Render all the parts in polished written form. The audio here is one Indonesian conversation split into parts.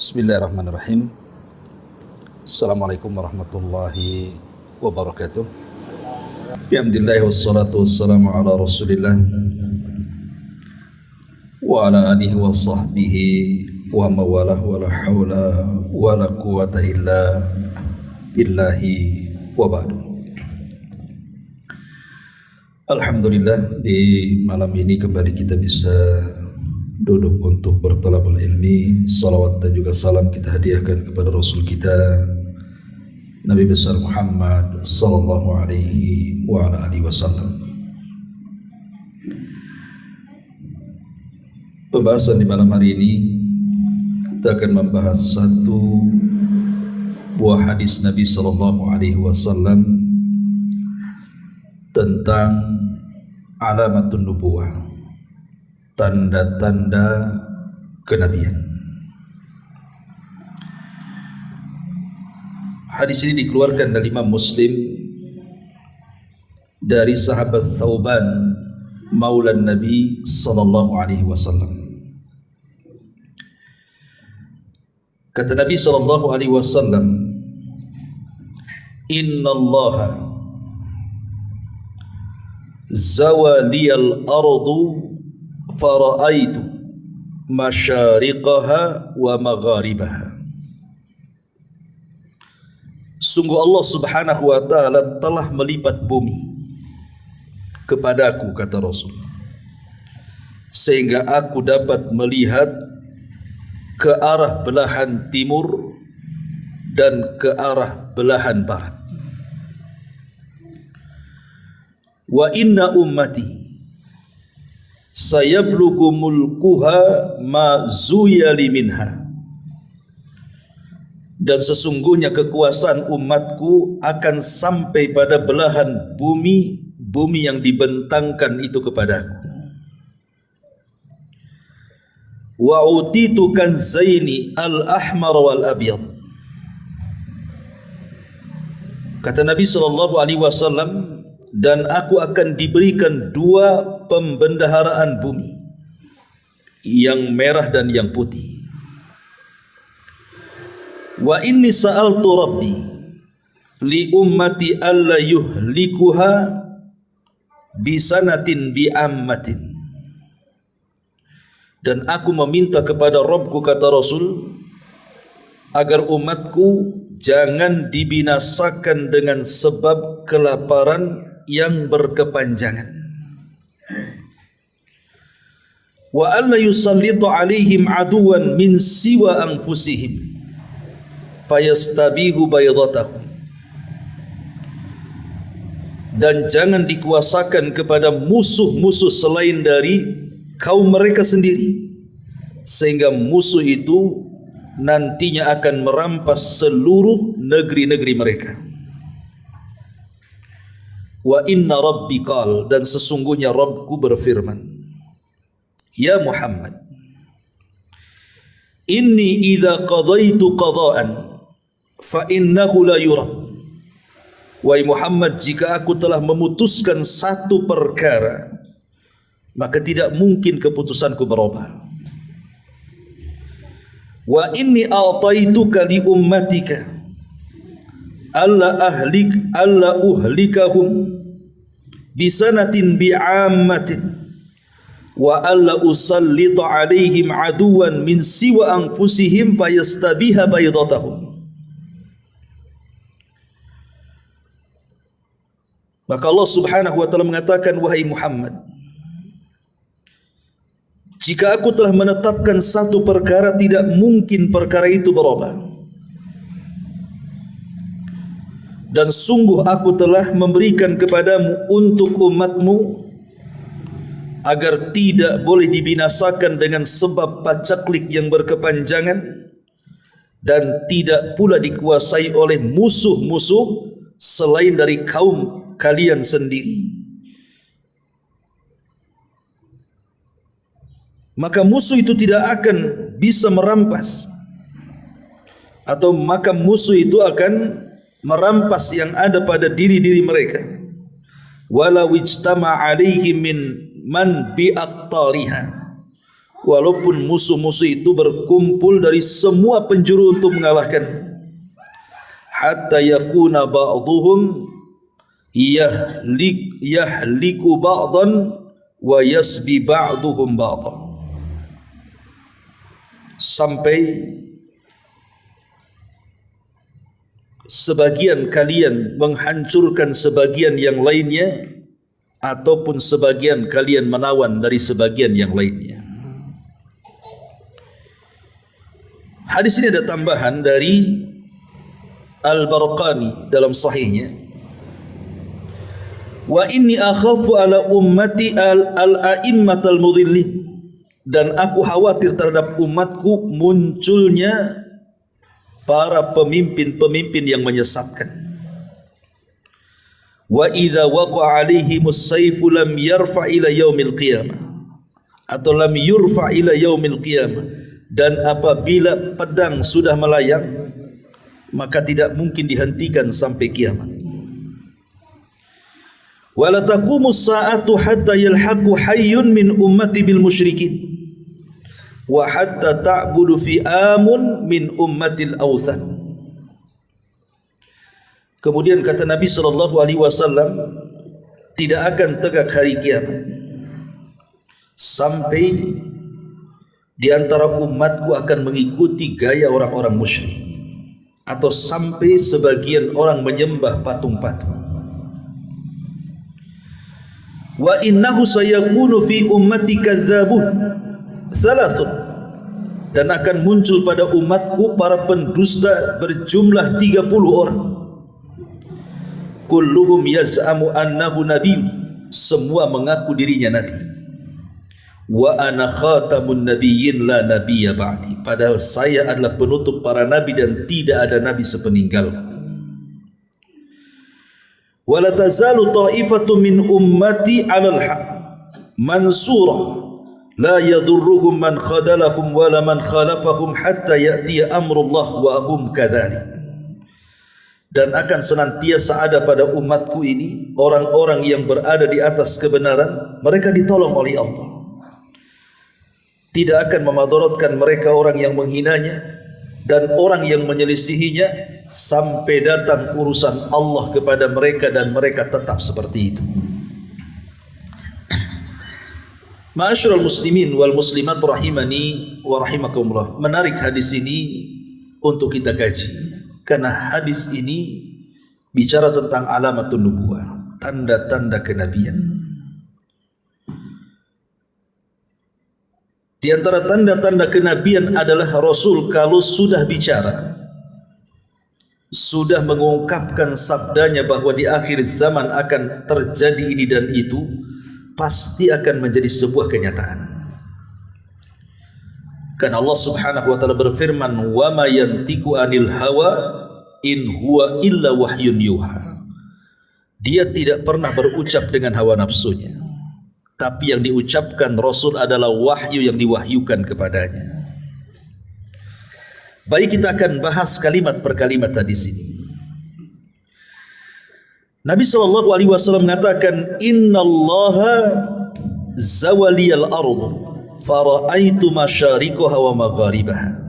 Bismillahirrahmanirrahim. Assalamualaikum warahmatullahi wabarakatuh. Alhamdulillah wassalatu wassalamu ala Rasulillah wa ala alihi wa sahbihi wa mawalah wa la hawla wa la quwata illa billahi wa ba'du. Alhamdulillah, di malam ini kembali kita bisa duduk untuk bertalabul ilmi. Salawat dan juga salam kita hadiahkan kepada Rasul kita Nabi besar Muhammad sallallahu alaihi wa ala alihi wasallam. Pembahasan di malam hari ini kita akan membahas satu buah hadis Nabi sallallahu alaihi wasallam tentang alamatun nubuwah, tanda-tanda kenabian. Hadis ini dikeluarkan dari Imam Muslim dari sahabat Thauban maula Nabi sallallahu alaihi wasallam. Kata Nabi sallallahu alaihi wasallam, "Innallaha zawaliyal ardu fara'aitu masyariqaha wa magharibaha." Sungguh Allah subhanahu wa ta'ala telah melipat bumi kepadaku, kata Rasul, sehingga aku dapat melihat ke arah belahan timur dan ke arah belahan barat. Wa inna ummati sayablugu mulkuha ma zuyali minha. Dan sesungguhnya kekuasaan umatku akan sampai pada belahan bumi yang dibentangkan itu kepadaku. Wa utitu kanzaini al-ahmar wal abyad. Kata Nabi sallallahu alaihi wasallam, dan aku akan diberikan dua pembendaharaan bumi, yang merah dan yang putih. Wa inni sa'altu rabbi li ummati alla yuhlikuha bisanatin bi'ammatin. Dan aku meminta kepada Rabbku, kata Rasul, agar umatku jangan dibinasakan dengan sebab kelaparan yang berkepanjangan. Wa alla yusallitu alaihim aduwan min siwa anfusihim fayastabihu baydatahum. Dan jangan dikuasakan kepada musuh-musuh selain dari kaum mereka sendiri, sehingga musuh itu nantinya akan merampas seluruh negeri-negeri mereka. Wa inna rabbi qal, dan sesungguhnya Rabbku berfirman, ya Muhammad, inni idza qadaitu qadaan fa innahu la yurad. Wahai Muhammad, jika aku telah memutuskan satu perkara, maka tidak mungkin keputusanku berubah. Wa inni a'taituka li ummatika alla uhlikahum bisanatin bi'ammatin wa alla usallita alaihim aduwan min siwa anfusihim fayastabiha baydatahum. Maka Allah subhanahu wa ta'ala mengatakan, wahai Muhammad, jika aku telah menetapkan satu perkara, tidak mungkin perkara itu berubah. Dan sungguh aku telah memberikan kepadamu untuk umatmu agar tidak boleh dibinasakan dengan sebab pacaklik yang berkepanjangan, dan tidak pula dikuasai oleh musuh-musuh selain dari kaum kalian sendiri. Maka musuh itu tidak akan bisa merampas, atau maka musuh itu akan merampas yang ada pada diri-diri mereka. Walau ijtama alaihi min man bi'aqtariha walaupun musuh-musuh itu berkumpul dari semua penjuru untuk mengalahkan, hatta yakuna ba'dhum yahliku ba'dan wa yasbi ba'dhum ba'dan, sampai sebagian kalian menghancurkan sebagian yang lainnya, ataupun sebagian kalian menawan dari sebagian yang lainnya. Hadis ini ada tambahan dari Al-Barqani dalam sahihnya, wa inni akhafu ala ummati al-a'immatal mudhillin, dan aku khawatir terhadap umatku munculnya para pemimpin-pemimpin yang menyesatkan. Wa idza waqa'a 'alaihimus sayfu lam yarfa' ila yaumil qiyamah, atau lam yurfa' ila yaumil qiyamah, dan apabila pedang sudah melayang maka tidak mungkin dihentikan sampai kiamat. Wala taqumus sa'atu hatta yalhaqu hayyun min ummati bil musyrikin wa hatta ta'budu fi amun min ummatil awthan. Kemudian kata Nabi sallallahu alaihi wasallam, tidak akan tegak hari kiamat sampai di antara umatku akan mengikuti gaya orang-orang musyrik, atau sampai sebagian orang menyembah patung-patung. Wa innahu sayakunu fi ummati kadzdzabun thalathun, dan akan muncul pada umatku para pendusta berjumlah 30 orang. Kulluhum yaz'amu annahu nabiy, semua mengaku dirinya nabi. Wa ana khatamun nabiyyin la nabiyya ba'di, padahal saya adalah penutup para nabi dan tidak ada nabi sepeninggalku. Wala tazalu ta'ifatu min ummati 'alal haq mansurah la yadurruhum man khadalahum wala man khalafahum hatta ya'tiya amrullah wa hum kadzalik. Dan akan senantiasa ada pada umatku ini orang-orang yang berada di atas kebenaran, mereka ditolong oleh Allah. Tidak akan memadaratkan mereka orang yang menghinanya dan orang yang menyelisihinya, sampai datang urusan Allah kepada mereka dan mereka tetap seperti itu. Ma'asyiral muslimin wal muslimat rahimani wa rahimakumullah. Menarik hadis ini untuk kita kaji, karena hadis ini bicara tentang alamatun nubuwah, tanda-tanda kenabian. Di antara tanda-tanda kenabian adalah Rasul kalau sudah bicara, sudah mengungkapkan sabdanya bahwa di akhir zaman akan terjadi ini dan itu, pasti akan menjadi sebuah kenyataan. Karena Allah Subhanahu wa taala berfirman, "Wa ma yantiqu 'anil hawa in huwa illa wahyun yuha." Dia tidak pernah berucap dengan hawa nafsunya, tapi yang diucapkan Rasul adalah wahyu yang diwahyukan kepadanya. Baik, kita akan bahas kalimat per kalimat tadi sini. Nabi sallallahu alaihi wasallam mengatakan, "Innallaha zawaliyal ardu fara'aitu masyariqaha wa magharibaha."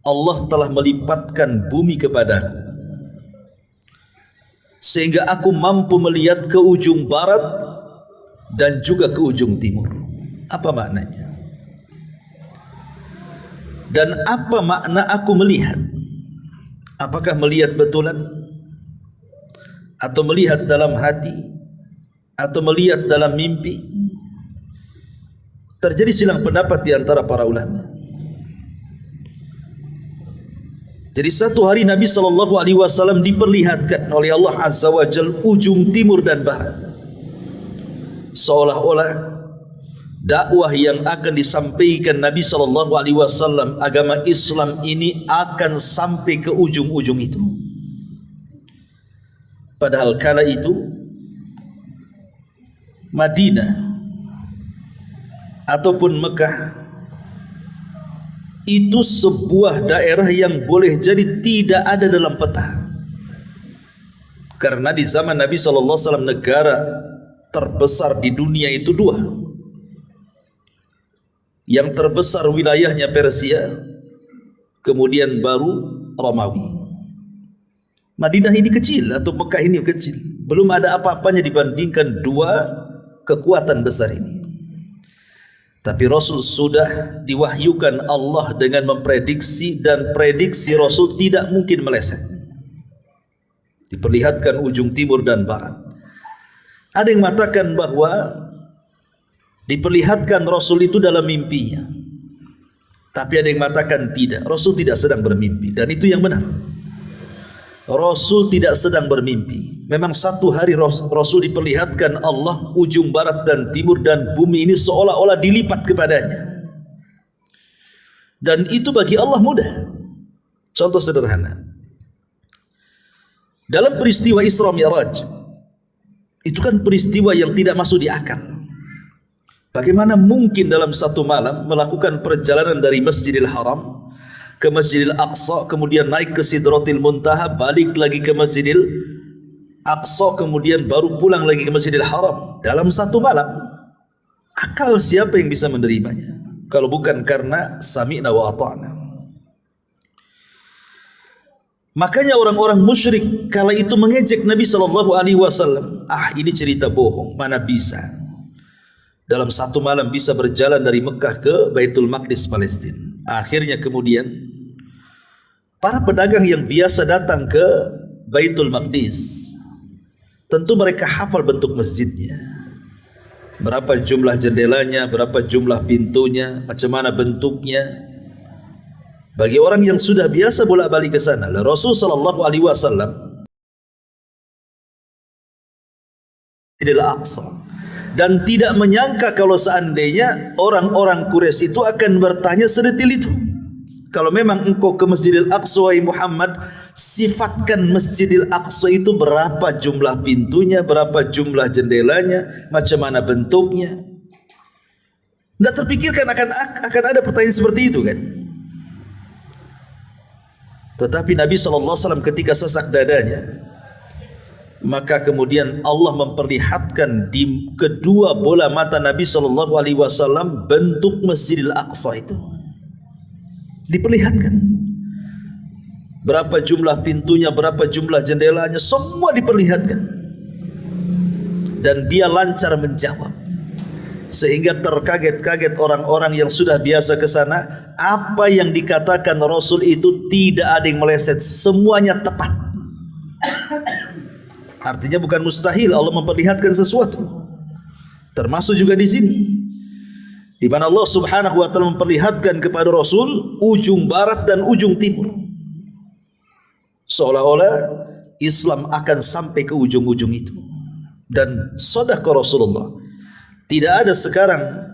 Allah telah melipatkan bumi kepadaku sehingga aku mampu melihat ke ujung barat dan juga ke ujung timur. Apa maknanya? Dan apa makna aku melihat? Apakah melihat betulan? Atau melihat dalam hati? Atau melihat dalam mimpi? Terjadi silang pendapat di antara para ulama. Jadi satu hari Nabi SAW diperlihatkan oleh Allah Azza wa Jalla ujung timur dan barat, seolah-olah dakwah yang akan disampaikan Nabi SAW, agama Islam ini akan sampai ke ujung-ujung itu. Padahal kala itu Madinah ataupun Mekah itu sebuah daerah yang boleh jadi tidak ada dalam peta. Karena di zaman Nabi SAW negara terbesar di dunia itu dua, Yang terbesar wilayahnya Persia, kemudian baru Romawi. Madinah ini kecil atau Mekah ini kecil, belum ada apa-apanya dibandingkan dua kekuatan besar ini. Tapi Rasul sudah diwahyukan Allah dengan memprediksi, dan prediksi Rasul tidak mungkin meleset. Diperlihatkan ujung timur dan barat. Ada yang mengatakan bahwa diperlihatkan Rasul itu dalam mimpinya. Tapi ada yang mengatakan tidak, Rasul tidak sedang bermimpi, dan itu yang benar. Rasul tidak sedang bermimpi. Memang satu hari Rasul diperlihatkan Allah ujung barat dan timur, dan bumi ini seolah-olah dilipat kepadanya. Dan itu bagi Allah mudah. Contoh sederhana. Dalam peristiwa Isra Mi'raj, itu kan peristiwa yang tidak masuk di akal. Bagaimana mungkin dalam satu malam melakukan perjalanan dari Masjidil Haram ke Masjidil Aqsa, kemudian naik ke Sidratil Muntaha, balik lagi ke Masjidil Aqsa, kemudian baru pulang lagi ke Masjidil Haram dalam satu malam? Akal siapa yang bisa menerimanya kalau bukan karena sami'na wa ata'na? Makanya orang-orang musyrik kala itu mengejek Nabi SAW. Ini cerita bohong, mana bisa dalam satu malam bisa berjalan dari Mekah ke Baitul Maqdis Palestina. Akhirnya kemudian para pedagang yang biasa datang ke Baitul Maqdis, tentu mereka hafal bentuk masjidnya, berapa jumlah jendelanya, berapa jumlah pintunya, macam mana bentuknya. Bagi orang yang sudah biasa bolak-balik ke sana, Rasul sallallahu alaihi wasallam Masjidil Aqsa, dan tidak menyangka kalau seandainya orang-orang Quraisy itu akan bertanya sedetil itu. Kalau memang engkau ke Masjidil Aqsa, wahai Muhammad, sifatkan Masjidil Aqsa itu berapa jumlah pintunya, berapa jumlah jendelanya, macam mana bentuknya. Tidak terpikirkan akan ada pertanyaan seperti itu kan. Tetapi Nabi SAW ketika sesak dadanya, maka kemudian Allah memperlihatkan di kedua bola mata Nabi SAW bentuk Masjidil Aqsa itu. Diperlihatkan berapa jumlah pintunya, berapa jumlah jendelanya, semua diperlihatkan. Dan dia lancar menjawab, sehingga terkaget-kaget orang-orang yang sudah biasa ke sana. Apa yang dikatakan Rasul itu tidak ada yang meleset, semuanya tepat. Artinya bukan mustahil Allah memperlihatkan sesuatu. Termasuk juga di sini, di mana Allah Subhanahu wa taala memperlihatkan kepada Rasul ujung barat dan ujung timur. Seolah-olah Islam akan sampai ke ujung-ujung itu. Dan shadaqah Rasulullah, tidak ada sekarang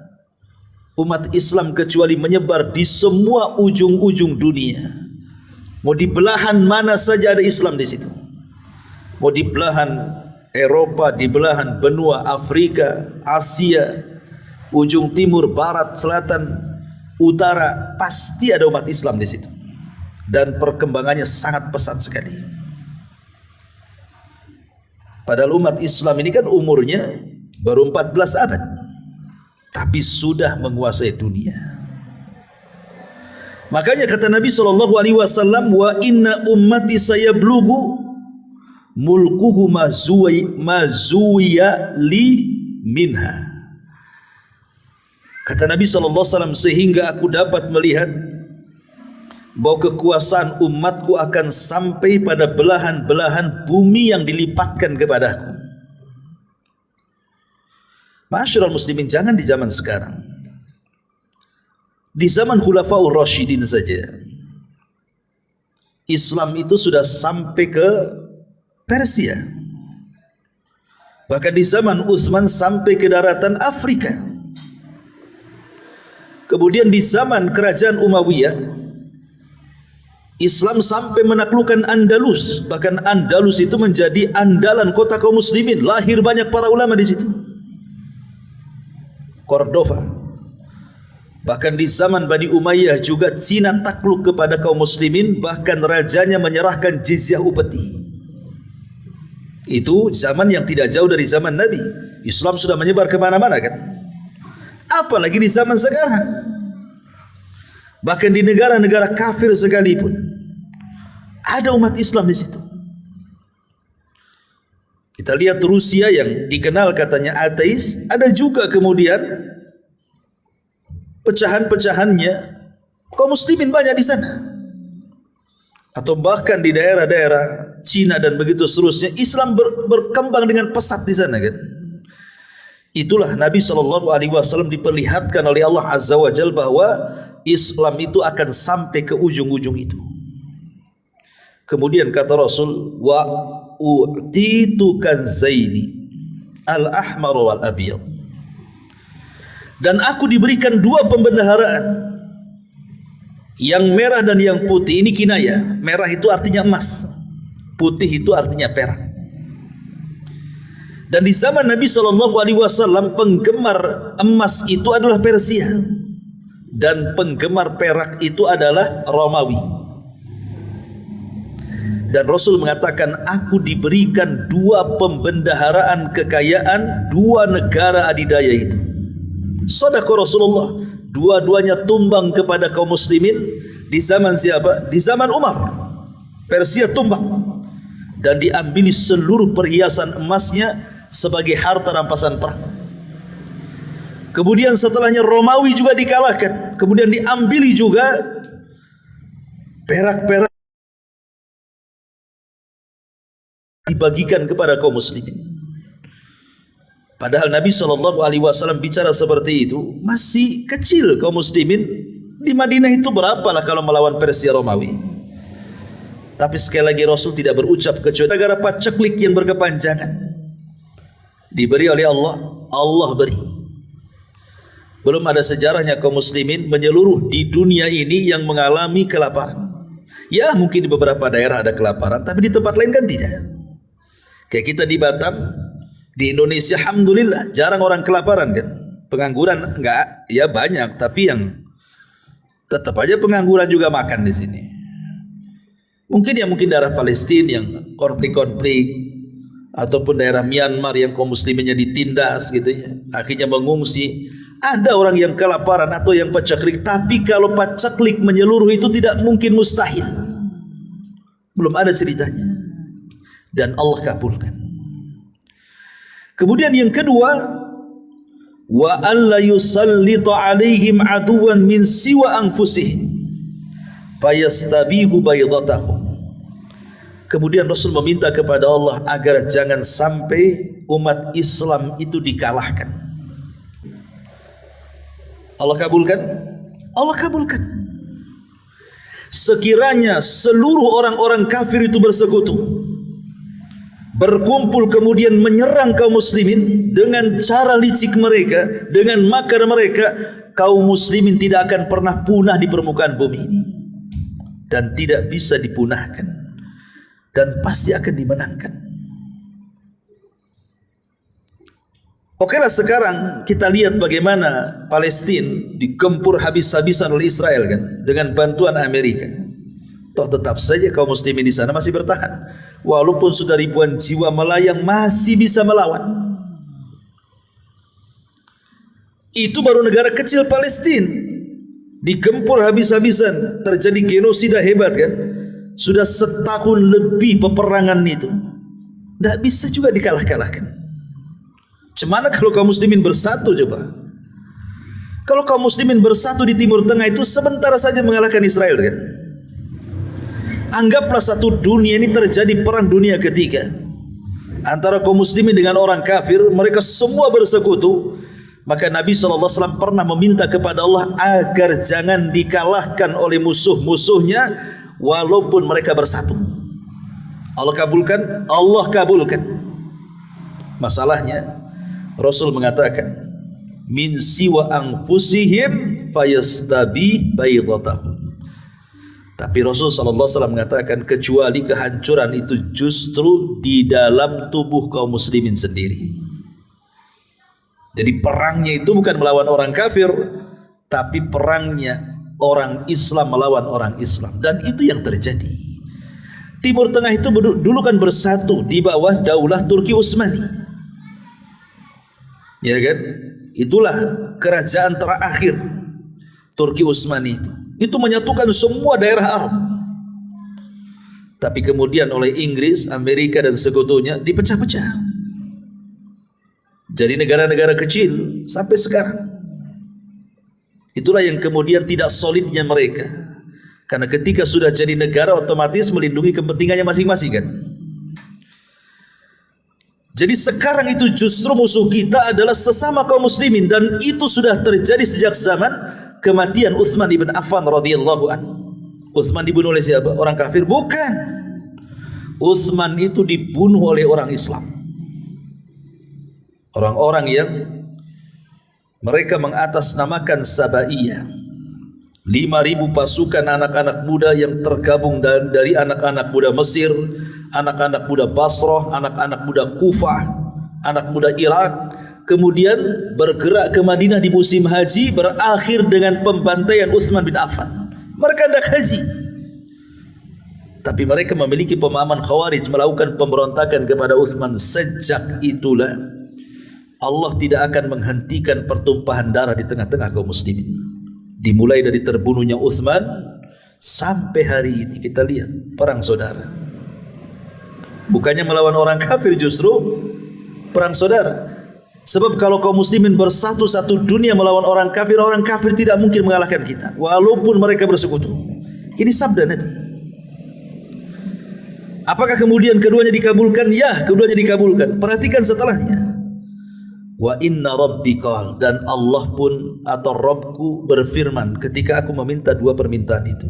umat Islam kecuali menyebar di semua ujung-ujung dunia. Mau di belahan mana saja ada Islam di situ. Mau di belahan Eropa, di belahan benua Afrika, Asia, ujung timur, barat, selatan, utara, pasti ada umat Islam di situ. Dan perkembangannya sangat pesat sekali. Padahal umat Islam ini kan umurnya baru 14 abad, tapi sudah menguasai dunia. Makanya kata Nabi SAW, wa inna ummati sayablughu mulkuhu mazuya li minha. Kata Nabi SAW, sehingga aku dapat melihat bahwa kekuasaan umatku akan sampai pada belahan-belahan bumi yang dilipatkan kepadaku. Ma'asyiral muslimin, jangan di zaman sekarang, di zaman Khulafaur Rasyidin saja Islam itu sudah sampai ke Persia. Bahkan di zaman Utsman sampai ke daratan Afrika. Kemudian di zaman kerajaan Umayyah, Islam sampai menaklukkan Andalus. Bahkan Andalus itu menjadi andalan kota kaum muslimin. Lahir banyak para ulama di situ. Cordova. Bahkan di zaman Bani Umayyah juga Cina takluk kepada kaum muslimin. Bahkan rajanya menyerahkan jizyah upeti. Itu zaman yang tidak jauh dari zaman Nabi. Islam sudah menyebar kemana-mana kan. Apalagi di zaman sekarang. Bahkan di negara-negara kafir sekalipun ada umat Islam di situ. Kita lihat Rusia yang dikenal katanya ateis, ada juga kemudian pecahan-pecahannya kaum muslimin banyak di sana. Atau bahkan di daerah-daerah Cina dan begitu seterusnya, Islam berkembang dengan pesat di sana kan. Itulah Nabi SAW diperlihatkan oleh Allah Azza wa Jalla bahwa Islam itu akan sampai ke ujung-ujung itu. Kemudian kata Rasul, wa u'titu kanzaini al-ahmar wal abyad. Dan aku diberikan dua pembendaharaan, yang merah dan yang putih. Ini kinayah. Merah itu artinya emas, putih itu artinya perak. Dan di zaman Nabi SAW penggemar emas itu adalah Persia, dan penggemar perak itu adalah Romawi. Dan Rasul mengatakan, aku diberikan dua pembendaharaan kekayaan dua negara adidaya itu. Shadaqah Rasulullah. Dua-duanya tumbang kepada kaum muslimin di zaman siapa? Di zaman Umar. Persia tumbang dan diambil seluruh perhiasan emasnya sebagai harta rampasan perang. Kemudian setelahnya Romawi juga dikalahkan. Kemudian diambil juga perak-perak, dibagikan kepada kaum muslimin. Padahal Nabi SAW bicara seperti itu masih kecil kaum muslimin di Madinah itu, berapalah kalau melawan Persia Romawi. Tapi sekali lagi Rasul tidak berucap kecuali negara paceklik yang berkepanjangan diberi oleh Allah, Allah beri. Belum ada sejarahnya kaum muslimin menyeluruh di dunia ini yang mengalami kelaparan. Ya mungkin di beberapa daerah ada kelaparan, tapi di tempat lain kan tidak. Kayak kita di Batam, di Indonesia alhamdulillah jarang orang kelaparan kan. Pengangguran enggak, ya banyak, tapi yang tetap aja pengangguran juga makan di sini. Mungkin daerah Palestina yang konflik-konflik, ataupun daerah Myanmar yang kaum musliminnya ditindas gitu ya, akhirnya mengungsi. Ada orang yang kelaparan atau yang pacaklik, tapi kalau pacaklik menyeluruh itu tidak mungkin, mustahil. Belum ada ceritanya. Dan Allah kabulkan. Kemudian yang kedua, wa alla yusallita alaihim aduwan min siwa anfusihim fayastabihu baydatahum. Kemudian Rasul meminta kepada Allah agar jangan sampai umat Islam itu dikalahkan. Allah kabulkan? Allah kabulkan. Sekiranya seluruh orang-orang kafir itu bersekutu, berkumpul kemudian menyerang kaum muslimin dengan cara licik mereka, dengan makar mereka, kaum muslimin tidak akan pernah punah di permukaan bumi ini dan tidak bisa dipunahkan dan pasti akan dimenangkan. Okelah, sekarang kita lihat bagaimana Palestina digempur habis-habisan oleh Israel kan, dengan bantuan Amerika. Toh tetap saja kaum muslimin di sana masih bertahan. Walaupun sudah ribuan jiwa melayang, masih bisa melawan. Itu baru negara kecil Palestina digempur habis-habisan, terjadi genosida hebat kan. Sudah setahun lebih peperangan itu, tidak bisa juga dikalah-kalahkan. Cemana kalau kaum muslimin bersatu coba? Kalau kaum muslimin bersatu di Timur Tengah itu sebentar saja mengalahkan Israel kan. Anggaplah satu dunia ini terjadi perang dunia ketiga antara kaum muslimin dengan orang kafir, mereka semua bersekutu, maka Nabi SAW pernah meminta kepada Allah agar jangan dikalahkan oleh musuh-musuhnya walaupun mereka bersatu. Allah kabulkan? Allah kabulkan. Masalahnya Rasul mengatakan, min siwa anfusihim fayastabi baydatahum. Tapi Rasul SAW mengatakan kecuali kehancuran itu justru di dalam tubuh kaum muslimin sendiri. Jadi perangnya itu bukan melawan orang kafir, tapi perangnya orang Islam melawan orang Islam. Dan itu yang terjadi. Timur Tengah itu dulu kan bersatu di bawah daulah Turki Utsmani. Ya kan? Itulah kerajaan terakhir Turki Utsmani itu. Itu menyatukan semua daerah Arab. Tapi kemudian oleh Inggris, Amerika dan sekutunya dipecah-pecah. Jadi negara-negara kecil sampai sekarang. Itulah yang kemudian tidak solidnya mereka. Karena ketika sudah jadi negara otomatis melindungi kepentingannya masing-masing kan. Jadi sekarang itu justru musuh kita adalah sesama kaum muslimin, dan itu sudah terjadi sejak zaman kematian Utsman ibn Affan radhiyallahu anhu. Utsman dibunuh oleh siapa? Orang kafir? Bukan. Utsman itu dibunuh oleh orang Islam. Orang-orang yang mereka mengatasnamakan Sabaiyah. 5.000 pasukan anak-anak muda yang tergabung dari anak-anak muda Mesir, anak-anak muda Basrah, anak-anak muda Kufah, anak muda Irak, kemudian bergerak ke Madinah di musim haji, berakhir dengan pembantaian Utsman bin Affan. Mereka hendak haji, tapi mereka memiliki pemahaman Khawarij, melakukan pemberontakan kepada Utsman. Sejak itulah Allah tidak akan menghentikan pertumpahan darah di tengah-tengah kaum muslimin. Dimulai dari terbunuhnya Utsman sampai hari ini kita lihat perang saudara. Bukannya melawan orang kafir, justru perang saudara. Sebab kalau kaum muslimin bersatu satu dunia melawan orang kafir tidak mungkin mengalahkan kita, walaupun mereka bersekutu. Ini sabda Nabi. Apakah kemudian keduanya dikabulkan? Ya, keduanya dikabulkan. Perhatikan setelahnya. Wa inna rabbi qal, dan Allah pun atau Rabbku berfirman ketika aku meminta dua permintaan itu.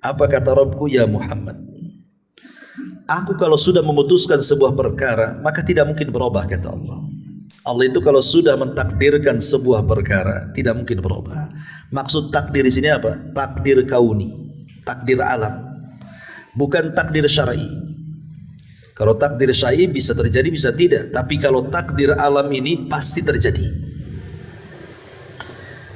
Apa kata Rabbku? Ya Muhammad, aku kalau sudah memutuskan sebuah perkara maka tidak mungkin berubah, kata Allah. Allah itu kalau sudah mentakdirkan sebuah perkara tidak mungkin berubah. Maksud takdir di sini apa? Takdir kauni, takdir alam, bukan takdir syar'i. Kalau takdir syar'i bisa terjadi bisa tidak, tapi kalau takdir alam ini pasti terjadi.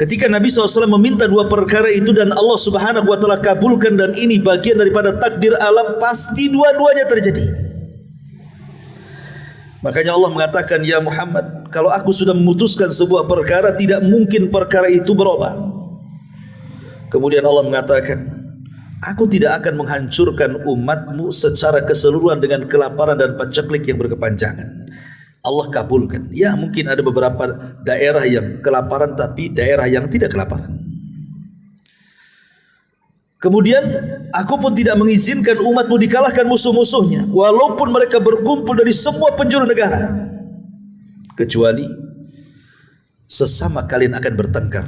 Ketika Nabi SAW meminta dua perkara itu dan Allah Subhanahu wa Ta'ala kabulkan, dan ini bagian daripada takdir alam, pasti dua-duanya terjadi. Makanya Allah mengatakan, ya Muhammad, kalau aku sudah memutuskan sebuah perkara tidak mungkin perkara itu berubah. Kemudian Allah mengatakan, aku tidak akan menghancurkan umatmu secara keseluruhan dengan kelaparan dan paceklik yang berkepanjangan. Allah kabulkan. Ya, mungkin ada beberapa daerah yang kelaparan, tapi daerah yang tidak kelaparan. Kemudian aku pun tidak mengizinkan umatmu dikalahkan musuh-musuhnya, walaupun mereka berkumpul dari semua penjuru negara, kecuali sesama kalian akan bertengkar.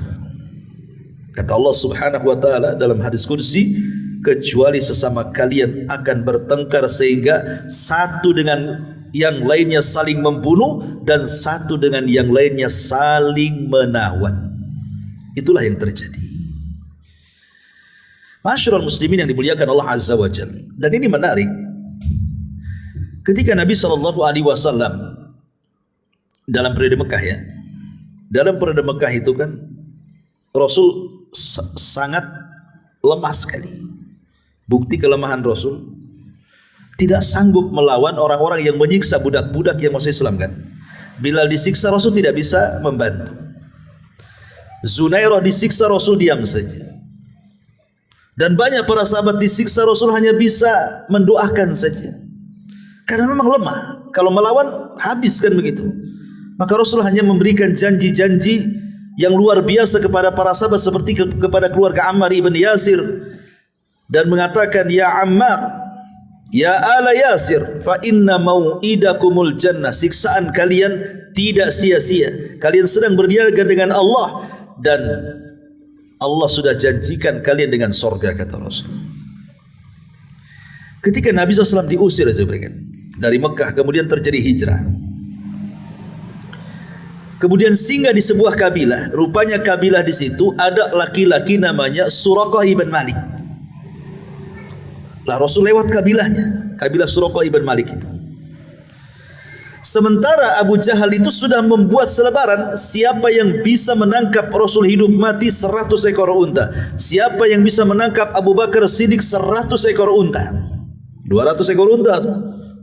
Kata Allah Subhanahu wa Ta'ala dalam hadis qudsi, kecuali sesama kalian akan bertengkar sehingga satu dengan yang lainnya saling membunuh dan satu dengan yang lainnya saling menawan. Itulah yang terjadi. Masyarul muslimin yang dimuliakan Allah Azza wa Jalla. Dan ini menarik. Ketika Nabi SAW dalam periode Mekah, ya, dalam periode Mekah itu kan Rasul sangat lemah sekali. Bukti kelemahan Rasul, tidak sanggup melawan orang-orang yang menyiksa budak-budak yang masuk Islam kan. Bilal disiksa, Rasul tidak bisa membantu. Zunairah disiksa, Rasul diam saja. Dan banyak para sahabat disiksa, Rasul hanya bisa mendoakan saja. Karena memang lemah. Kalau melawan habis kan begitu. Maka Rasul hanya memberikan janji-janji yang luar biasa kepada para sahabat, seperti kepada keluarga Ammar ibn Yasir, dan mengatakan, ya Ammar, ya ala Yasir, fa inna mau'idakumul jannah, siksaan kalian tidak sia-sia. Kalian sedang berniaga dengan Allah dan Allah sudah janjikan kalian dengan sorga, kata Rasul. Ketika Nabi SAW diusir dari Mekah, kemudian terjadi hijrah. Kemudian singgah di sebuah kabilah. Rupanya kabilah di situ ada laki-laki namanya Suraqah ibn Malik. Lah Rasul lewat kabilahnya, kabilah Suraqah ibn Malik itu. Sementara Abu Jahal itu sudah membuat selebaran, siapa yang bisa menangkap Rasul hidup mati 100 ekor unta. Siapa yang bisa menangkap Abu Bakar Siddiq 100 ekor unta. 200 ekor unta tuh.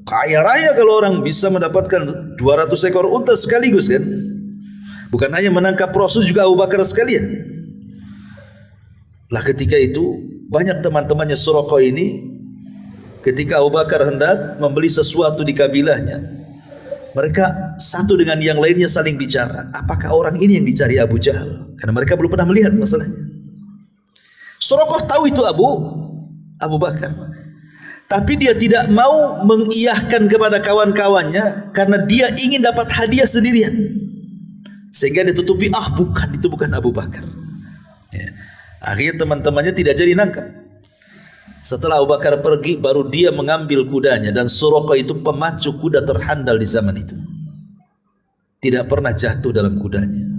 Kaya raya kalau orang bisa mendapatkan 200 ekor unta sekaligus kan. Bukan hanya menangkap Rasul, juga Abu Bakar sekalian. Lah ketika itu banyak teman-temannya Suraqah ini, ketika Abu Bakar hendak membeli sesuatu di kabilahnya, mereka satu dengan yang lainnya saling bicara, apakah orang ini yang dicari Abu Jahal? Karena mereka belum pernah melihat masalahnya. Suraqah tahu itu Abu Bakar, tapi dia tidak mau mengiyahkan kepada kawan-kawannya karena dia ingin dapat hadiah sendirian, sehingga ditutupi, bukan, itu bukan Abu Bakar. Ya. Akhirnya teman-temannya tidak jadi nangkap. Setelah Abu Bakar pergi, baru dia mengambil kudanya, dan Suraqah itu pemacu kuda terhandal di zaman itu, tidak pernah jatuh dalam kudanya.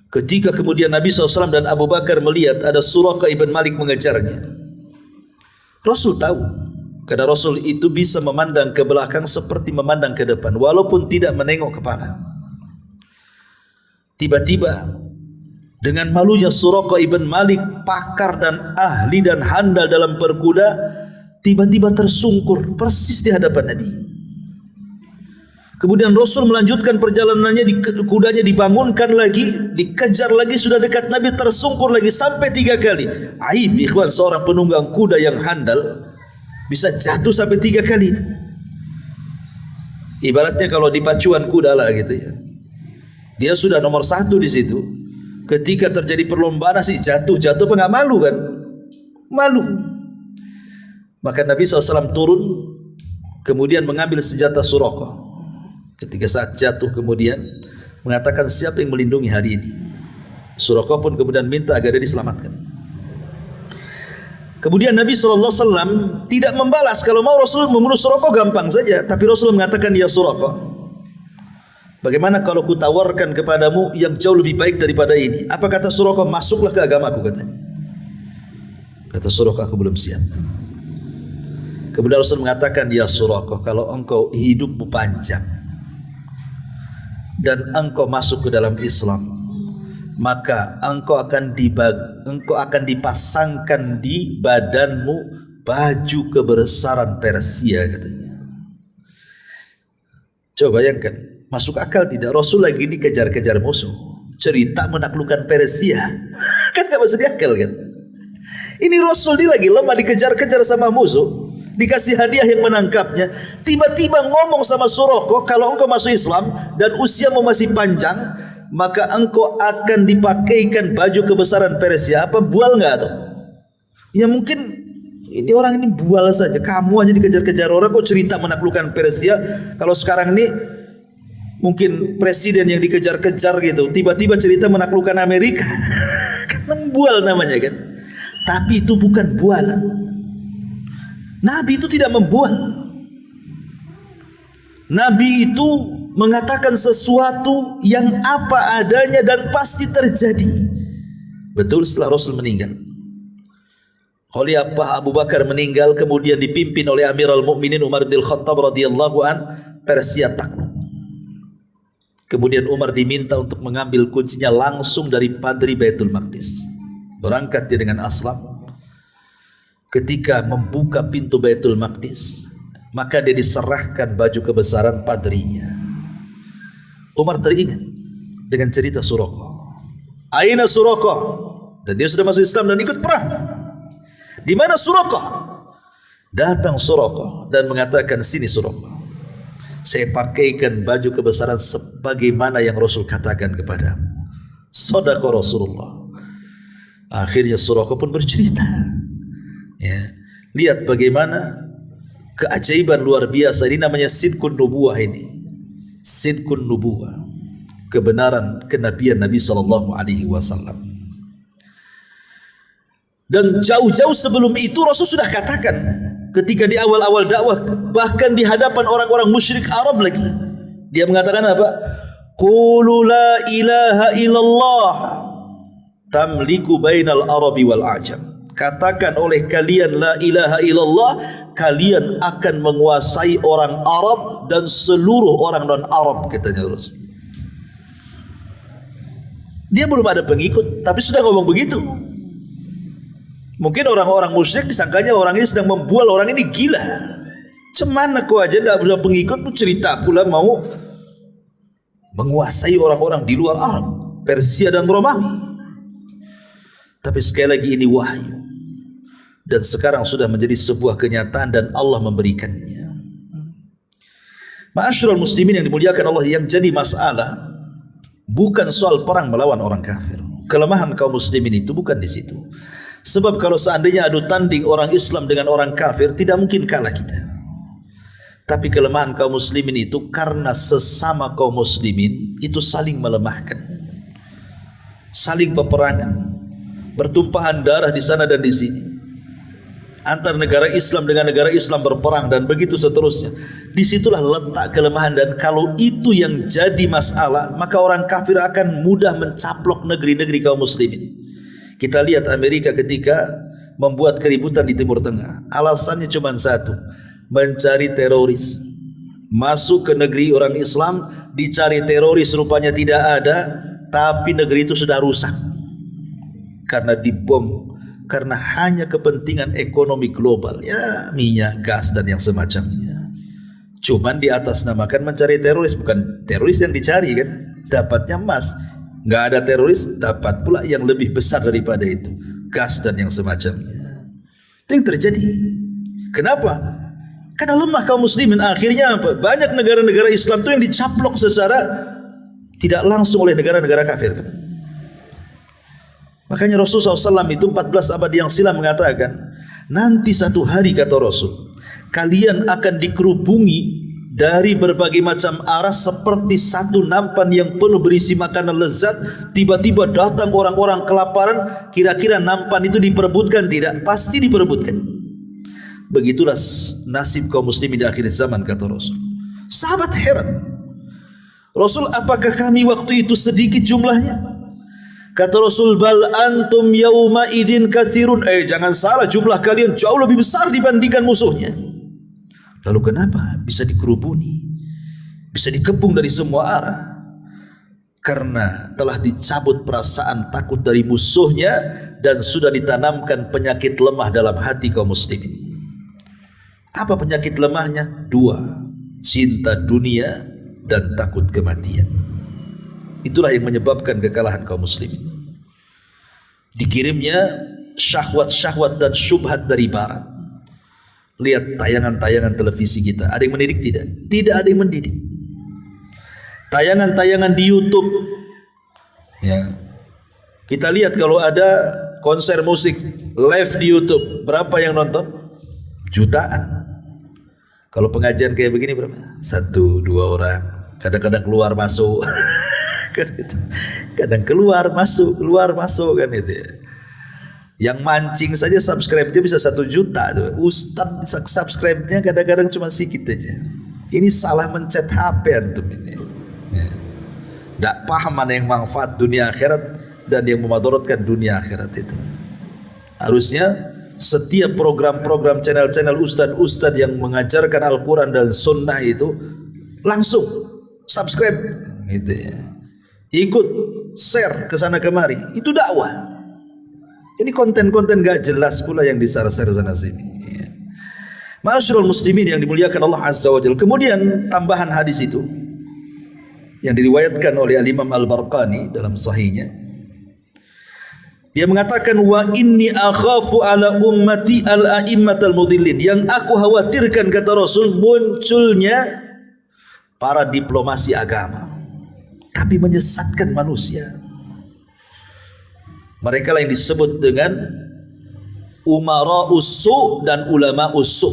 Ketika kemudian Nabi SAW dan Abu Bakar melihat ada Suraqah ibn Malik mengejarnya, Rasul tahu, karena Rasul itu bisa memandang ke belakang seperti memandang ke depan, walaupun tidak menengok kepala. Tiba-tiba dengan malunya Suraqah ibn Malik, pakar dan ahli dan handal dalam berkuda, tiba-tiba tersungkur persis di hadapan Nabi. Kemudian Rasul melanjutkan perjalanannya, kudanya dibangunkan lagi, dikejar lagi, sudah dekat Nabi, tersungkur lagi sampai 3 kali. Aib ikhwan, seorang penunggang kuda yang handal bisa jatuh sampai 3 kali itu. Ibaratnya kalau di pacuan kuda lah gitu ya. Dia sudah nomor 1 di situ. Ketika terjadi perlombaan sih jatuh apa nggak malu kan? Malu. Maka Nabi SAW turun, kemudian mengambil senjata Suraqah. Ketika saat jatuh kemudian mengatakan, siapa yang melindungi hari ini? Suraqah pun kemudian minta agar dia diselamatkan. Kemudian Nabi SAW tidak membalas. Kalau mau Rasul membunuh Suraqah gampang saja, tapi Rasul mengatakan, ya Suraqah, bagaimana kalau ku tawarkan kepadamu yang jauh lebih baik daripada ini? Apa kata Suraqah? Masuklah ke agamaku, katanya. Kata Suraqah, aku belum siap. Kemudian Rasul mengatakan, ya Suraqah, kalau engkau hidupmu panjang dan engkau masuk ke dalam Islam, maka engkau akan dipasangkan di badanmu baju kebesaran Persia, katanya. Coba bayangkan, masuk akal tidak? Rasul lagi dikejar-kejar musuh, cerita menaklukkan Persia, kan gak masuk akal kan? Ini Rasul dia lagi lemah, dikejar-kejar sama musuh, dikasih hadiah yang menangkapnya, tiba-tiba ngomong sama Suraqah, kalau engkau masuk Islam dan usiamu masih panjang, maka engkau akan dipakaikan baju kebesaran Persia. Apa bual nggak tuh? Ya mungkin ini orang ini bual saja. Kamu aja dikejar-kejar orang kok cerita menaklukkan Persia. Kalau sekarang ini mungkin presiden yang dikejar-kejar gitu, tiba-tiba cerita menaklukkan Amerika. Kan bual namanya kan. Tapi itu bukan bualan. Nabi itu tidak membual. Nabi itu mengatakan sesuatu yang apa adanya dan pasti terjadi. Betul, setelah Rasul meninggal, Khalifah Abu Bakar meninggal, kemudian dipimpin oleh Amirul Mukminin Umar bin Khattab radhiyallahu an, Persia takluk. Kemudian Umar diminta untuk mengambil kuncinya langsung dari padri Baitul Maqdis. Berangkat dia dengan Aslam. Ketika membuka pintu Baitul Maqdis, maka dia diserahkan baju kebesaran padrinya. Umar teringat dengan cerita Suraqah. Aina Suraqah? Dan dia sudah masuk Islam dan ikut perang. Di mana Suraqah? Datang Suraqah dan mengatakan, sini Suraqah, saya pakaikan baju kebesaran sebagaimana yang Rasul katakan kepadamu. Shadaqa Rasulullah. Akhirnya Suraqah pun bercerita. Ya, lihat bagaimana keajaiban luar biasa. Ini namanya sidqun nubuwah ini. Sidqun nubuwah, kebenaran kenabian Nabi SAW. Dan jauh-jauh sebelum itu Rasul sudah katakan, ketika di awal-awal dakwah, bahkan di hadapan orang-orang musyrik Arab lagi, dia mengatakan apa? Qulu la ilaha illallah tamliku bainal arabi wal ajam. Katakan oleh kalian la ilaha illallah, kalian akan menguasai orang Arab dan seluruh orang non-Arab, katanya Rasul. Dia belum ada pengikut, tapi sudah ngomong begitu. Mungkin orang-orang musyrik disangkanya orang ini sedang membual, orang ini gila. Cemana kau aja tidak punya pengikut, tu cerita pula mau menguasai orang-orang di luar Arab, Persia dan Romawi. Tapi sekali lagi ini wahyu. Dan sekarang sudah menjadi sebuah kenyataan dan Allah memberikannya. Ma'asyiral muslimin yang dimuliakan Allah, yang jadi masalah bukan soal perang melawan orang kafir. Kelemahan kaum muslimin itu bukan di situ. Sebab kalau seandainya adu tanding orang Islam dengan orang kafir, tidak mungkin kalah kita. Tapi kelemahan kaum muslimin itu karena sesama kaum muslimin itu saling melemahkan, saling peperangan, bertumpahan darah di sana dan di sini. Antar negara Islam dengan negara Islam berperang dan begitu seterusnya. Disitulah letak kelemahan, dan kalau itu yang jadi masalah, maka orang kafir akan mudah mencaplok negeri-negeri kaum muslimin. Kita lihat Amerika ketika membuat keributan di Timur Tengah, alasannya cuma satu, mencari teroris. Masuk ke negeri orang Islam, dicari teroris, rupanya tidak ada, tapi negeri itu sudah rusak karena dibom, karena hanya kepentingan ekonomi global, ya minyak, gas dan yang semacamnya. Cuman di atas namakan mencari teroris, bukan teroris yang dicari kan, dapatnya emas. Nggak ada teroris, dapat pula yang lebih besar daripada itu, gas dan yang semacamnya. Itu yang terjadi. Kenapa? Karena lemah kaum muslimin. Akhirnya apa? Banyak negara-negara Islam itu yang dicaplok secara tidak langsung oleh negara-negara kafir kan? Makanya Rasulullah SAW itu 14 abad yang silam mengatakan, nanti satu hari kata Rasul, kalian akan dikerubungi dari berbagai macam arah seperti satu nampan yang penuh berisi makanan lezat. Tiba-tiba datang orang-orang kelaparan. Kira-kira nampan itu diperebutkan? Tidak, pasti diperebutkan. Begitulah nasib kaum muslimin di akhir zaman kata Rasul. Sahabat heran, Rasul, apakah kami waktu itu sedikit jumlahnya? Kata Rasul, bal antum yauma idzin katsirun. Jangan salah, jumlah kalian jauh lebih besar dibandingkan musuhnya. Lalu kenapa bisa dikerubuni, bisa dikepung dari semua arah? Karena telah dicabut perasaan takut dari musuhnya dan sudah ditanamkan penyakit lemah dalam hati kaum muslimin. Apa penyakit lemahnya? Dua, cinta dunia dan takut kematian. Itulah yang menyebabkan kekalahan kaum muslimin. Dikirimnya syahwat-syahwat dan syubhat dari barat. Lihat tayangan-tayangan televisi kita, ada yang mendidik tidak? Tidak ada yang mendidik. Tayangan-tayangan di YouTube, ya, kita lihat kalau ada konser musik live di YouTube, berapa yang nonton? Jutaan. Kalau pengajian kayak begini berapa? 1-2 orang. Kadang-kadang keluar masuk. Kan itu. Kadang keluar masuk kan itu ya. Yang mancing saja subscribe-nya bisa 1 juta tuh. Ustadz subscribe-nya kadang-kadang cuma sedikit aja. Ini salah mencet HP antum ini. Ya. Tidak paham mana yang manfaat dunia akhirat dan yang memudaratkan dunia akhirat itu. Harusnya setiap program-program channel-channel ustadz-ustadz yang mengajarkan Al-Quran dan Sunnah itu langsung subscribe gitu ya. Ikut share ke sana kemari, itu dakwah. Ini konten-konten gak jelas pula yang di-share-share sana sini. Ma'asyiral muslimin yang dimuliakan Allah Azza wa Jalla. Kemudian tambahan hadis itu yang diriwayatkan oleh Al-Imam Al-Barqani dalam sahihnya. Dia mengatakan, wa inni akhafu ala ummati al-a'immatal mudhillin. Yang aku khawatirkan kata Rasul, munculnya para diplomasi agama tapi menyesatkan manusia. Mereka yang disebut dengan umara usu dan ulama usu.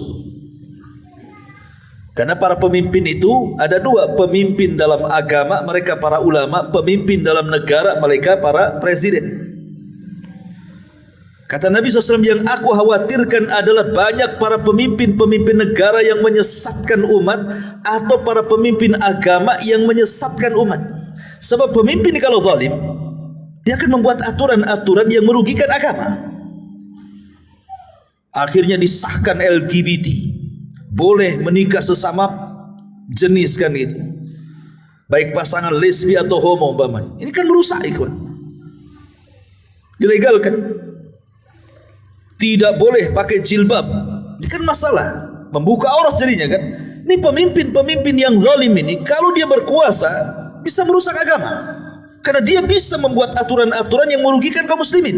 Karena para pemimpin itu ada dua, pemimpin dalam agama mereka para ulama, pemimpin dalam negara mereka para presiden. Kata Nabi SAW, yang aku khawatirkan adalah banyak para pemimpin-pemimpin negara yang menyesatkan umat, atau para pemimpin agama yang menyesatkan umat. Sebab pemimpin kalau zalim, dia akan membuat aturan-aturan yang merugikan agama. Akhirnya disahkan LGBT, boleh menikah sesama jenis kan itu, baik pasangan lesbi atau homo umpamanya. Ini kan merusak ikhwan. Dilegalkan. Tidak boleh pakai jilbab. Ini kan masalah, membuka aurat jadinya kan. Ini pemimpin-pemimpin yang zalim ini, kalau dia berkuasa bisa merusak agama. Karena dia bisa membuat aturan-aturan yang merugikan kaum muslimin.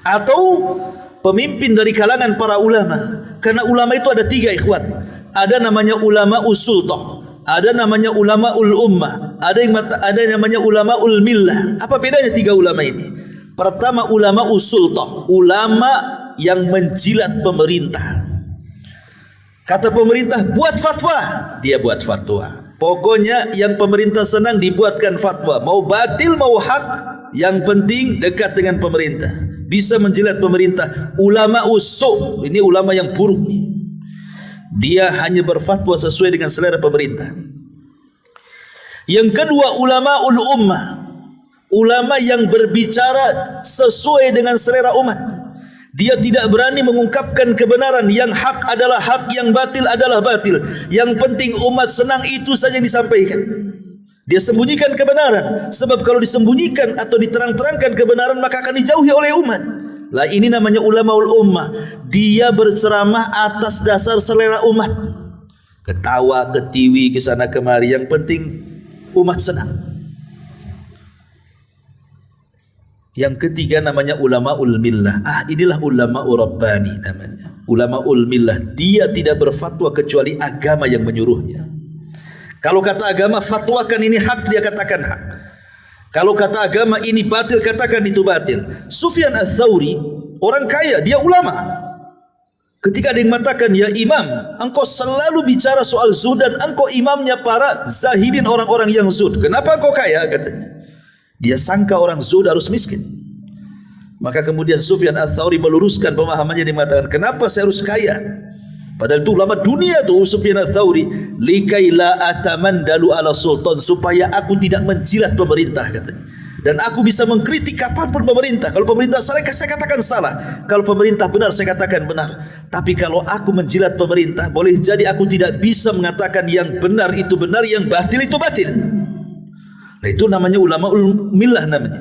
atau pemimpin dari kalangan para ulama. Karena ulama itu ada 3, ikhwan. Ada namanya ulama usultah, ada namanya ulama ul ummah, ada yang namanya ulama ul millah. Apa bedanya 3 ulama ini? Pertama, ulama usultah, ulama yang menjilat pemerintah. Kata pemerintah buat fatwa, dia buat fatwa. Pokoknya yang pemerintah senang dibuatkan fatwa, mau batil mau hak, yang penting dekat dengan pemerintah, bisa menjilat pemerintah. Ulama usul, ini ulama yang buruk nih. Dia hanya berfatwa sesuai dengan selera pemerintah. Yang kedua, ulama ul ummah, ulama yang berbicara sesuai dengan selera umat. Dia tidak berani mengungkapkan kebenaran. Yang hak adalah hak, yang batil adalah batil. Yang penting umat senang, itu saja yang disampaikan. Dia sembunyikan kebenaran, sebab kalau disembunyikan atau diterang-terangkan kebenaran maka akan dijauhi oleh umat. Lah ini namanya ulamaul ummah. Dia berceramah atas dasar selera umat. Ketawa, ketiwi, kesana kemari, yang penting umat senang. Yang ketiga namanya ulamaul millah. Inilah ulamaul rabbani namanya. Ulamaul millah. Dia tidak berfatwa kecuali agama yang menyuruhnya. Kalau kata agama fatwakan ini hak, dia katakan hak. Kalau kata agama ini batil, katakan itu batil. Sufyan Ats-Tsauri, orang kaya, dia ulama. Ketika ada yang mengatakan, ya imam, engkau selalu bicara soal zuhud dan engkau imamnya para zahidin, orang-orang yang zuhud. Kenapa engkau kaya? Katanya. Dia sangka orang zuhud harus miskin. Maka kemudian Sufyan Ats-Tsauri meluruskan pemahamannya, dia mengatakan, kenapa saya harus kaya? Padahal itu ulama dunia tuh Sufyan Ats-Tsauri, likai la atamandalu ala sultan, supaya aku tidak menjilat pemerintah, katanya. Dan aku bisa mengkritik kapanpun pemerintah. Kalau pemerintah salah, saya katakan salah. Kalau pemerintah benar, saya katakan benar. Tapi kalau aku menjilat pemerintah, boleh jadi aku tidak bisa mengatakan yang benar itu benar, yang batil itu batil. Nah, itu namanya ulamaul millah namanya.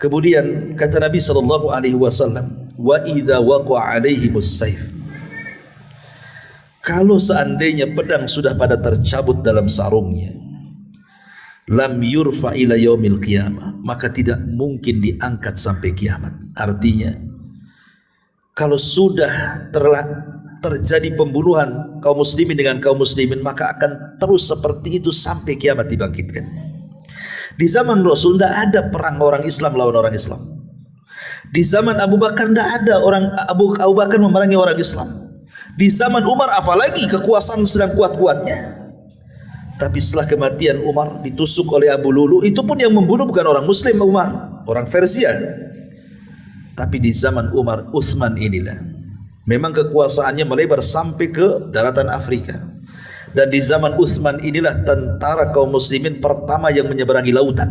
Kemudian kata Nabi SAW, wa idza waqa'a 'alaihimus saif, kalau seandainya pedang sudah pada tercabut dalam sarungnya, lam yurfa ila yaumil qiyamah, maka tidak mungkin diangkat sampai kiamat. Artinya, kalau sudah terjadi pembunuhan kaum muslimin dengan kaum muslimin, maka akan terus seperti itu sampai kiamat dibangkitkan. Di zaman Rasul tidak ada perang orang Islam lawan orang Islam. Di zaman Abu Bakar tidak ada Abu Bakar memerangi orang Islam. Di zaman Umar apalagi kekuasaan sedang kuat-kuatnya. Tapi setelah kematian Umar, ditusuk oleh Abu Lulu, itu pun yang membunuh bukan orang Muslim Umar, orang Persia. Tapi di zaman Umar, Utsman inilah memang kekuasaannya melebar sampai ke daratan Afrika. Dan di zaman Utsman inilah tentara kaum muslimin pertama yang menyeberangi lautan.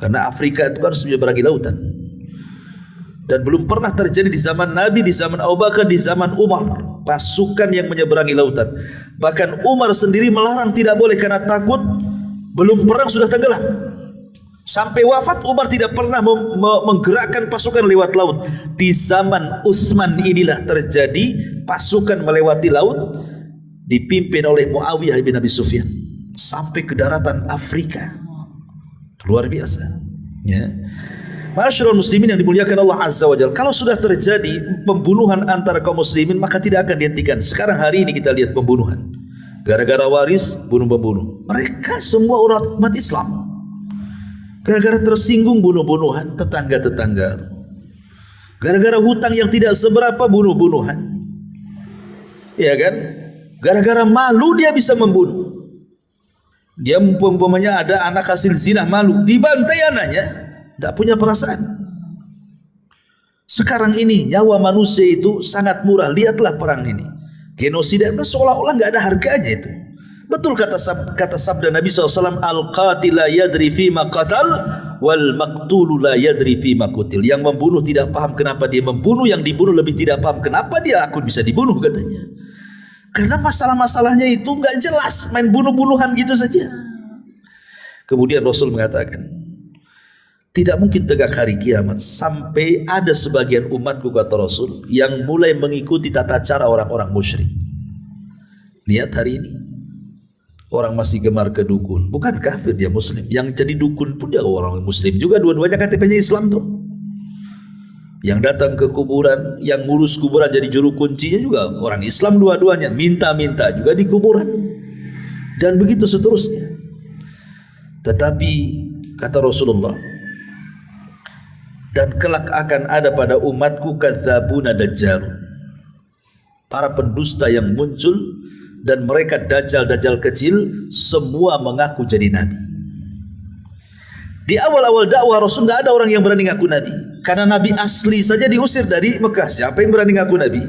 Karena Afrika itu kan harus menyeberangi lautan. Dan belum pernah terjadi di zaman Nabi, di zaman Abu Bakar, di zaman Umar, pasukan yang menyeberangi lautan. Bahkan Umar sendiri melarang, tidak boleh karena takut belum perang sudah tenggelam. Sampai wafat Umar tidak pernah menggerakkan pasukan lewat laut. Di zaman Utsman inilah terjadi pasukan melewati laut dipimpin oleh Muawiyah bin Abi Sufyan sampai ke daratan Afrika. Luar biasa, ya. Masyarul muslimin yang dimuliakan Allah Azza wa Jalla, kalau sudah terjadi pembunuhan antara kaum muslimin maka tidak akan dihentikan. Sekarang hari ini kita lihat pembunuhan. Gara-gara waris bunuh-membunuh. Mereka semua orang umat Islam. Gara-gara tersinggung bunuh-bunuhan tetangga-tetangga. Gara-gara hutang yang tidak seberapa bunuh-bunuhan. Ya kan? Gara-gara malu dia bisa membunuh. Dia umpamanya ada anak hasil zina, malu, dibantai anaknya. Tidak punya perasaan. Sekarang ini nyawa manusia itu sangat murah. Lihatlah perang ini. Genosida itu seolah-olah nggak ada harganya itu. Betul kata sabda Nabi SAW, al-qatil la yadri fima qatal wal maqtulu la yadri fima qutil. Yang membunuh tidak paham kenapa dia membunuh, yang dibunuh lebih tidak paham kenapa dia akun bisa dibunuh, katanya. Karena masalah-masalahnya itu nggak jelas, main bunuh-bunuhan gitu saja. Kemudian Rasul mengatakan, tidak mungkin tegak hari kiamat sampai ada sebagian umatku, kata Rasul, yang mulai mengikuti tata cara orang-orang musyrik. Lihat hari ini, orang masih gemar ke dukun, bukan kafir dia muslim. Yang jadi dukun pun dia orang muslim juga, dua-duanya KTP-nya Islam tuh. Yang datang ke kuburan, yang ngurus kuburan jadi juru kuncinya juga orang Islam dua-duanya, minta-minta juga di kuburan. Dan begitu seterusnya. Tetapi kata Rasulullah, dan kelak akan ada pada umatku kadzabuna dajjalun, para pendusta yang muncul, dan mereka dajjal-dajjal kecil semua mengaku jadi nabi. Di awal-awal dakwah Rasul tidak ada orang yang berani ngaku nabi, karena nabi asli saja diusir dari Mekah. Siapa yang berani ngaku nabi?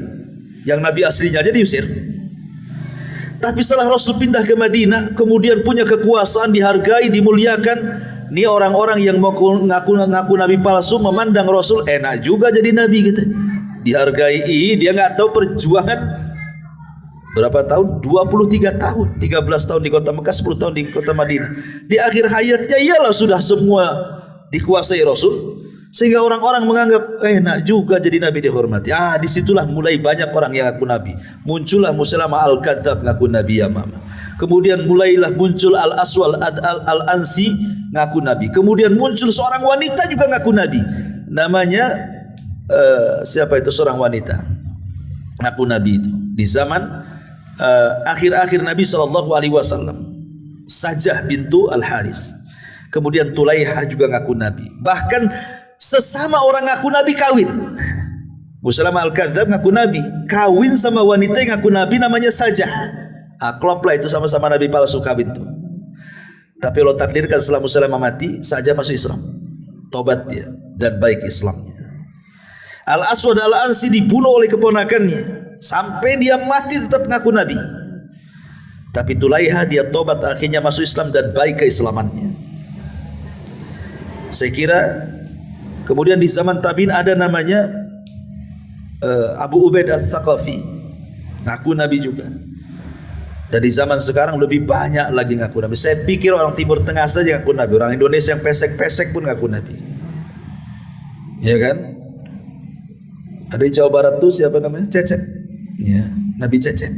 Yang nabi aslinya aja diusir. Tapi setelah Rasul pindah ke Madinah, kemudian punya kekuasaan, dihargai, dimuliakan, ini orang-orang yang mau ngaku nabi palsu memandang Rasul enak juga jadi nabi gitu. Dihargai, dia nggak tahu perjuangan berapa tahun? 23 tahun, 13 tahun di kota Mekah, 10 tahun di kota Madinah. Di akhir hayatnya ialah sudah semua dikuasai Rasul, sehingga orang-orang menganggap enak juga jadi nabi dihormati. Disitulah mulai banyak orang yang ngaku nabi. Muncullah Musailamah al-Kadzab ngaku nabi Yamama. Kemudian mulailah muncul Al-Aswal Al-Ansi ngaku nabi. Kemudian muncul seorang wanita juga ngaku nabi. Namanya siapa itu, seorang wanita ngaku nabi itu di zaman akhir-akhir Nabi SAW. Sajah bintu Al-Haris. Kemudian Tulaiha juga ngaku nabi. Bahkan sesama orang ngaku nabi kawin. Musailamah al-Kadzab ngaku nabi, kawin sama wanita yang ngaku nabi namanya Sajah. Klop lah itu, sama-sama nabi palsu kawin tuh. Tapi Allah takdirkan setelah Musailamah mati, Sajah masuk Islam. Tobat dia dan baik Islamnya. Al-Aswad Al-Ansi dibunuh oleh keponakannya, sampai dia mati tetap ngaku nabi. Tapi Tulaiha dia tobat, akhirnya masuk Islam dan baik keislamannya. Saya kira kemudian di zaman tabi'in ada namanya Abu Ubaid Al-Thaqafi, ngaku nabi juga. Dan di zaman sekarang lebih banyak lagi ngaku nabi. Saya pikir orang Timur Tengah saja ngaku nabi, orang Indonesia yang pesek-pesek pun ngaku nabi. Ya kan? Ada di Jawa Barat tuh siapa namanya? Cecep. Ya, Nabi Cecep.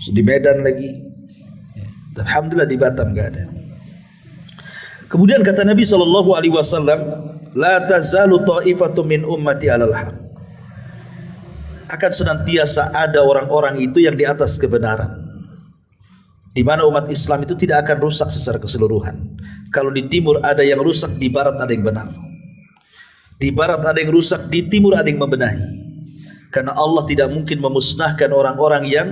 Di Medan lagi. Ya, alhamdulillah di Batam enggak ada. Kemudian kata Nabi SAW, la tazalu ta'ifatun min ummati 'alal haq. Akan senantiasa ada orang-orang itu yang di atas kebenaran. Di mana umat Islam itu tidak akan rusak secara keseluruhan. Kalau di timur ada yang rusak, di barat ada yang benar. Di barat ada yang rusak, di timur ada yang membenahi. Karena Allah tidak mungkin memusnahkan orang-orang yang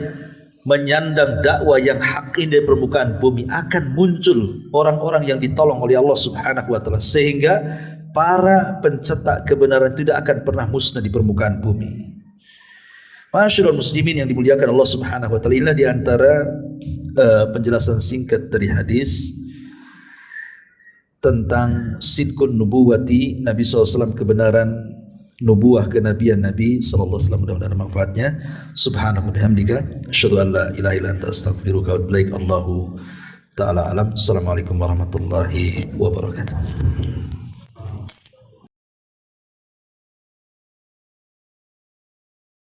menyandang dakwah yang hak ini dari permukaan bumi. Akan muncul orang-orang yang ditolong oleh Allah Subhanahu wa taala, sehingga para pencetak kebenaran tidak akan pernah musnah di permukaan bumi. Masyarul muslimin yang dimuliakan Allah Subhanahu wa taala, inilah di antara penjelasan singkat dari hadis tentang sidqun nubuwati Nabi SAW, kebenaran nubuah kenabian Nabi SAW. Mudah-mudahan manfaatnya. Subhanallah bihamdika asyhadu an la ilaha illa anta astaghfiruka wa atubu ilaik. Allahu ta'ala alam. Assalamualaikum warahmatullahi wabarakatuh.